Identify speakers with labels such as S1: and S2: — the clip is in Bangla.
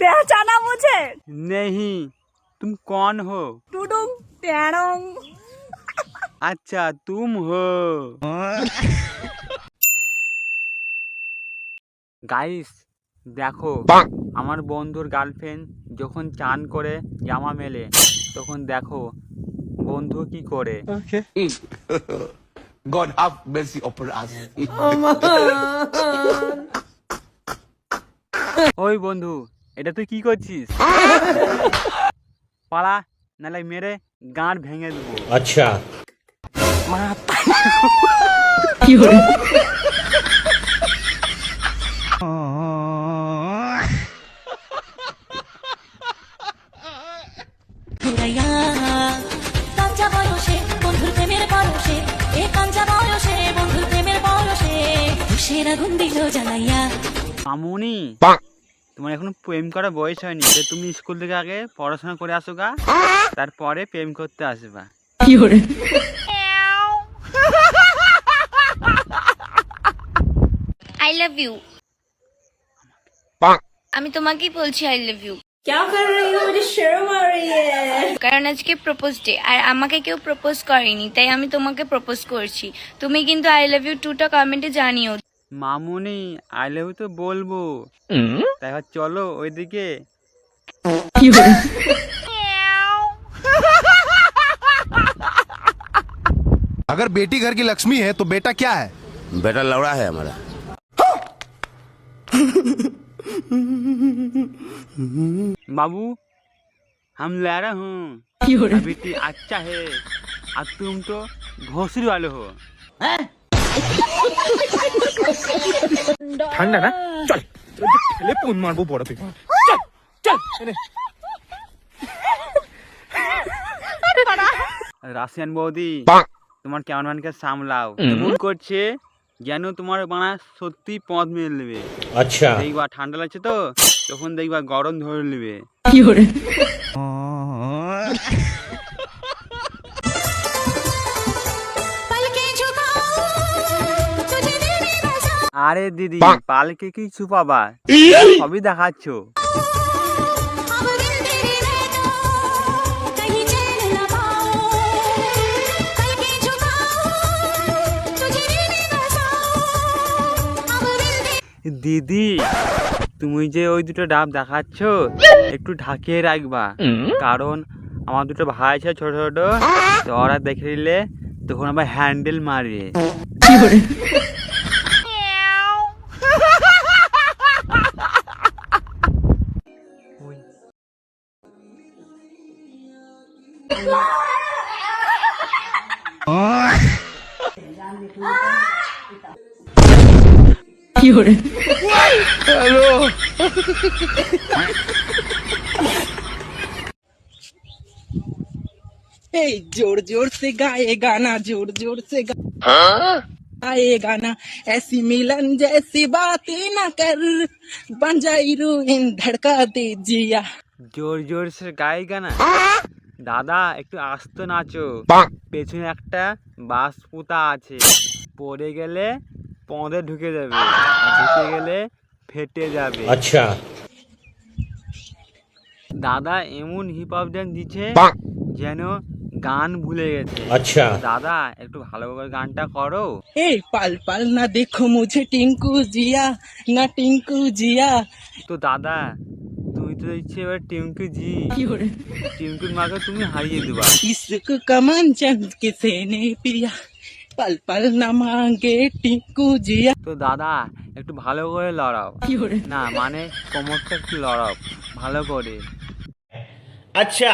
S1: पहचाना मुझे?
S2: नहीं, तुम कौन हो?
S1: टुडुंग टेड़ोंग।
S2: अच्छा तुम हो। গাইস দেখো, আমার বন্ধুর গার্লফ্রেন্ড যখন চান করে জামা মেলে তখন দেখো বন্ধু কি করে।
S3: God have mercy upon us.
S2: ওই বন্ধু, এটা তুই কি করছিস? পালা, নালে মেরে গাঁট ভেঙে দেবো।
S4: अच्छा
S5: কাঞ্চা বয়সে বন্ধুর প্রেমের বয়সে এ কাঞ্চা বয়সে বন্ধুর প্রেমের বয়সে খুশির আগুন দিল জ্বালাইয়া।
S2: মামুনি, তোমার এখনো প্রেম করার বয়স হয়নি, তো তুমি স্কুল থেকে আগে পড়াশোনা করে আসো গা, তারপরে প্রেম করতে আসবা।
S6: I love you. আমি তোমাকেই বলছি আই লাভ ইউ।
S1: क्या कर रही हो? मुझे शर्म आ रही है।
S6: কারণ আজকে প্রপোজ ডে, আর আমাকে কেউ প্রপোজ করেনি, তাই আমি তোমাকে প্রপোজ করছি। তুমি কিন্তু আই লাভ ইউ 2টা কমেন্টে জানিও।
S2: মামুনি, আই লাভ ইউ তো বলবো, তাই চলো ওইদিকে।
S7: अगर बेटी घर की लक्ष्मी है तो बेटा क्या है?
S3: बेटा लौड़ा है हमारा।
S2: बाबू, हम लहरा हूँ, बेटी अच्छा है, और तुम तो घोसरी वाले हो।
S4: ঠান্ডা না, চল ছেলে ফোন মারবো বড় থেকে। চল চল
S2: রাশিয়ান বৌদি, তোমার ক্যামেরাম্যানকে সামলাও, এমন করছে যেন তোমার বানা সত্যি পথ মেরে নেবে।
S4: अच्छा
S2: দেখবা ঠান্ডা লাগছে তো, তখন দেখবা গরম ধরে নেবে। আরে দিদি, পালকে কি ছুপাবা, সবই দেখাচ্ছ। দিদি, তুমি যে ওই দুটো ডাব দেখাচ্ছ একটু ঢাকিয়ে রাখবা, কারণ আমার দুটো ভাই আছে ছোট ছোট, তো ওরা দেখে নিলে তখন আবার হ্যান্ডেল মারবে।
S8: जोर जोर से गाए गाना, जोर जोर से गाए गाना, ऐसी मिलन जैसी बातें न कर, बन जाई रूइन धड़का दे जिया।
S2: জোর জোর সে গাই গানা। দাদা একটু আস্তে নাচো, পেছনে একটা বাস পুতা আছে, পড়ে গেলে পদে ঢুকে যাবে, আর ঢুকে গেলে ফেটে যাবে।
S4: अच्छा
S2: দাদা এমন হিপ হপ ডান্স দিচ্ছে যেন গান ভুলে গেছে।
S4: अच्छा
S2: দাদা একটু ভালো করে গানটা করো।
S8: ए पल पल ना देखो मुझे टिंकू जिया, ना टिंकू जिया।
S2: তো দাদা তুমি তো ইচ্ছে এবার টিঙ্কু জি, টিঙ্কুর মাকে তুমি হারিয়ে দেবা।
S8: इश्क का मंचन किसे ने पिया, पल पल ना मांगे टिंकू जिया।
S2: তো দাদা একটু ভালো করে লড়াও না, মানে কোমরটা একটু লড়াও ভালো করে।
S4: अच्छा